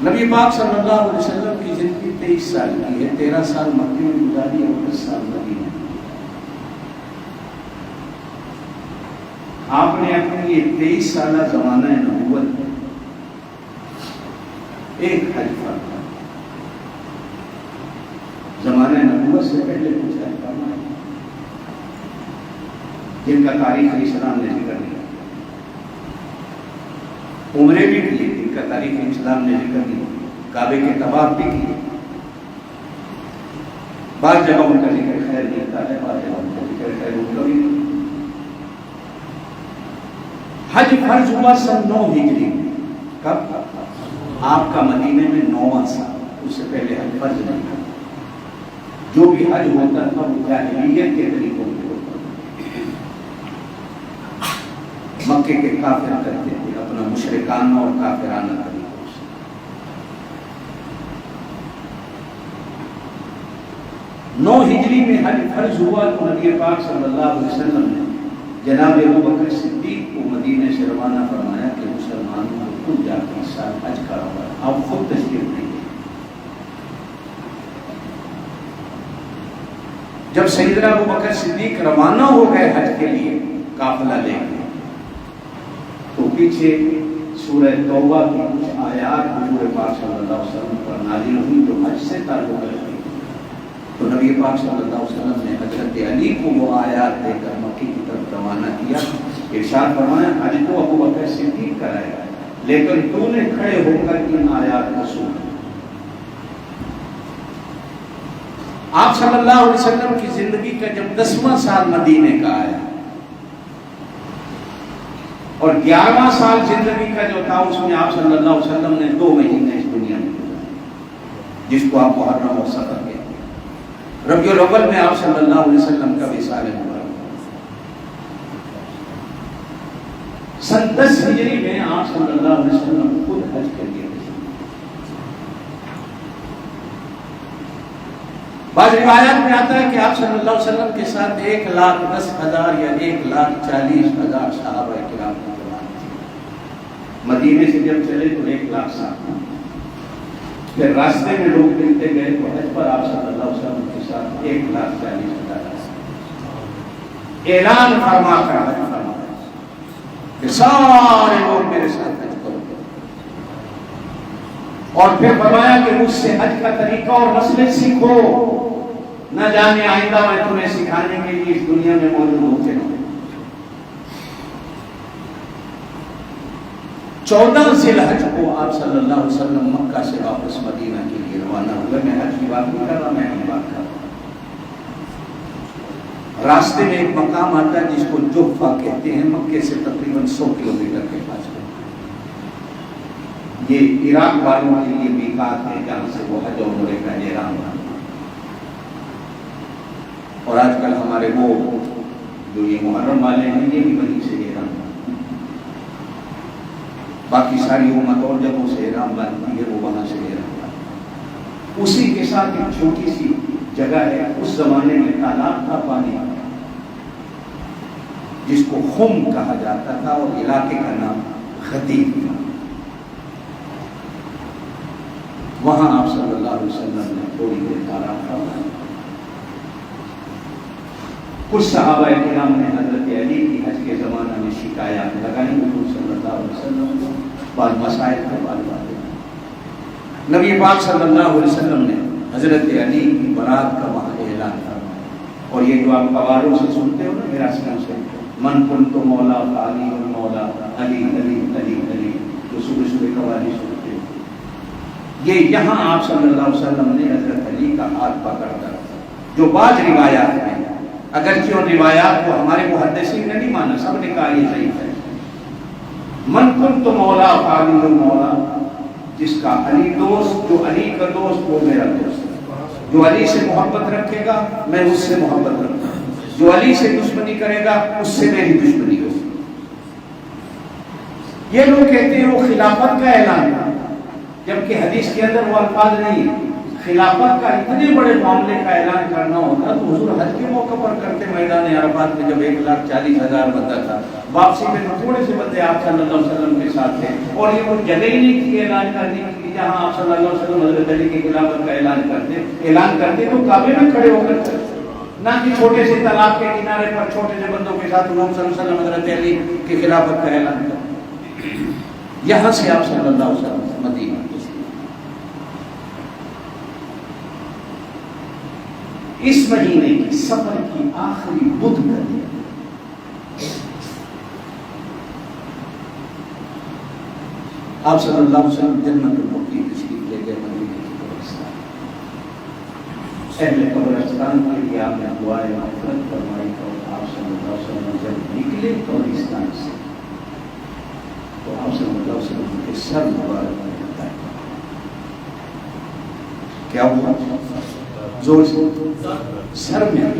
نبی پاک صلی اللہ علیہ وسلم کی زندگی 23 سال کی ہے، 13 سال مکے میں گزاری اور 10 سال مدینے میں۔ آپ نے اپنی یہ 23 سالہ زمانہ نبوت ایک حج فرمایا۔ زمانہ نبوت سے پہلے کچھ حج فرمایا جن کا تاریخ اسلام نے ذکر نہیں، عمرے بھی کیے جن کا تاریخ اسلام نے ذکر نہیں، کعبے کے طواف بھی کیے۔ بعض جگہ ان کا ذکر خیر نہیں ہوتا ہے، بعض جگہ ان کا ذکر خیر ہوتا بھی نہیں۔ حج فرض ہوا سن 9 ہجری میں۔ کب؟ آپ کا مدینے میں 9واں سال، اس سے پہلے حج فرض نہیں تھا۔ جو بھی حج ہوتا تھا وہ جاہلیت کے طریقوں سے ہوتا تھا، مکے کے کافر کرتے تھے اپنا مشرکانہ اور کافرانہ طریقوں سے۔ 9 ہجری میں حج فرض ہوا تو نبی پاک صلی اللہ علیہ وسلم نے جناب ابوبکر صدیق کو مدینے سے روانہ فرمایا کہ مسلمانوں کو خود جا کے اس سال حج کرا ہوا، آپ خود تشریف نہیں گئے۔ جب سیدنا ابوبکر صدیق روانہ ہو گئے حج کے لیے قافلہ لے کے، تو پیچھے سورہ توبہ کی کچھ آیات حضور پاک صلی اللہ علیہ وسلم پر نازل ہوئی جو حج سے تعلق رکھتی۔ تو نبی پاک صلی اللہ علیہ وسلم نے حضرت علی کو وہ آیات دے کر مکے کی طرف روانہ کیا۔ ارشاد فرمایا حج تو ابوبکر صدیق کرائے گا، لیکن تو نے کھڑے ہو کر ان آیات کو سنا۔ آپ صلی اللہ علیہ وسلم کی زندگی کا جب 10واں سال مدینے کا آیا اور 11واں سال زندگی کا جو تھا اس میں آپ صلی اللہ علیہ وسلم نے 2 مہینے اس دنیا میں گزارے، جس کو آپ محرم اور صفر کہتے ہیں۔ ربیع الاول میں آپ صلی اللہ علیہ وسلم کا وصال ہوا۔ سن 10 ہجری میں آپ صلی اللہ علیہ وسلم خود حج کر گئے۔ بعض روایات میں آتا ہے کہ آپ صلی اللہ علیہ وسلم کے ساتھ 1,10,000 یا 1,40,000 صحابہ کرام کی جماعت تھی۔ مدینے سے جب چلے تو 1,00,000 صحابہ، پھر راستے میں لوگ ملتے گئے تو حج پر آپ صلی اللہ علیہ وسلم کے ساتھ 1,40,000 اعلان فرما کر حج فرمایا کہ سارے لوگ میرے ساتھ حج کرو، اور پھر فرمایا کہ مجھ سے حج کا طریقہ اور مسئلے سیکھو، نہ جانے آئندہ میں تمہیں سکھانے کے لیے اس دنیا میں موجود ہوتے ہوں۔ 14 ذی الحج کو آپ صلی اللہ علیہ وسلم مکہ سے واپس مدینہ کے لیے روانہ ہوئے۔ میں حج کی بات نہیں کر رہا، میں اپنی بات کر رہا ہوں۔ راستے میں ایک مقام آتا ہے جس کو جحفہ کہتے ہیں، مکے سے تقریباً 100 کلومیٹر کے پاس۔ یہ عراق والوں کے لیے میقات ہے جہاں سے وہ حج اور عمرے کا احرام ہے۔ اور آج کل ہمارے وہ جو یہ محرم والے ہیں یہ بھی وہیں سے احرام ہے، باقی ساری امت اور جگہوں سے احرام باندھتی ہے، وہ وہاں سے احرام باندھتی ہے۔ اسی کے ساتھ ایک چھوٹی سی جگہ ہے، اس زمانے میں تالاب تھا پانی جس کو خم کہا جاتا تھا اور علاقے کا نام غدیر تھا۔ وہاں آپ صلی اللہ علیہ وسلم نے تھوڑی دیر آرام فرمایا۔ کچھ صحابہ کرام نے حضرت علی کی حج کے زمانہ میں شکایات لگائی حضور صلی اللہ علیہ وسلم کو، بعض مسائل پر بات۔ نبی پاک صلی اللہ علیہ وسلم نے حضرت علی کی برات کا وہاں اعلان فرمایا۔ اور یہ جو آپ قوالوں سے سنتے ہو نا، میرا سلام سے من کنت مولا علی مولا علی علی علی علی، جو صبح صبح قوالی سنتے ہو، یہ یہاں آپ صلی اللہ علیہ وسلم نے حضرت علی کا ہاتھ پکڑ کر، جو بعض روایات میں، اگرچہ ان روایات کو ہمارے محدثین نے نہیں مانا، سب نے کہا یہ صحیح ہے، من کنت مولا علی مولا، جس کا علی دوست، جو علی کا دوست وہ میرا دوست ہے، جو علی سے محبت رکھے گا میں اس سے محبت رکھوں گا، جو علی سے دشمنی کرے گا اس سے میری دشمنی ہوگی۔ یہ لوگ کہتے ہیں وہ خلافت کا اعلان ہے، جبکہ حدیث کے اندر وہ الفاظ نہیں۔ خلافت کا اتنے بڑے معاملے کا اعلان کرنا ہوتا تو حضور حج کے موقع پر کرتے۔ میدان عرفات میں جب 1,40,000 بندہ تھا، واپسی میں تھوڑے سے بندے آپ صلی اللہ علیہ وسلم کے ساتھ تھے، اور یہ کوئی جگہ ہی نہیں تھی اعلان کرنے کی کہ جہاں آپ صلی اللہ علیہ وسلم حضرت علی کی خلافت کا اعلان کرتے تو کعبے میں کھڑے ہو کر نہ کہ چھوٹے سے تالاب کے کنارے پر چھوٹے سے بندوں کے ساتھ انہوں صلی اللہ علیہ وسلم حضرت علی کی خلافت کا اعلان کرتے. یہاں سے آپ صلی اللہ علیہ وسلم مدینہ اس مہینے کی سفر کی آخری بدھ کا دن آپ صلی اللہ علیہ وسلم جنت المقیم تشریف لے گئے مدینے کی قبرستان. اہل قبرستان کے لیے آپ نے دعائیں مغفرت فرمائی اور آپ صلی اللہ علیہ وسلم جب نکلے قبرستان سے تو آپ صلی اللہ علیہ وسلم کے سر مبارک میں بتایا کیا ہوا؟ زور سے سر میں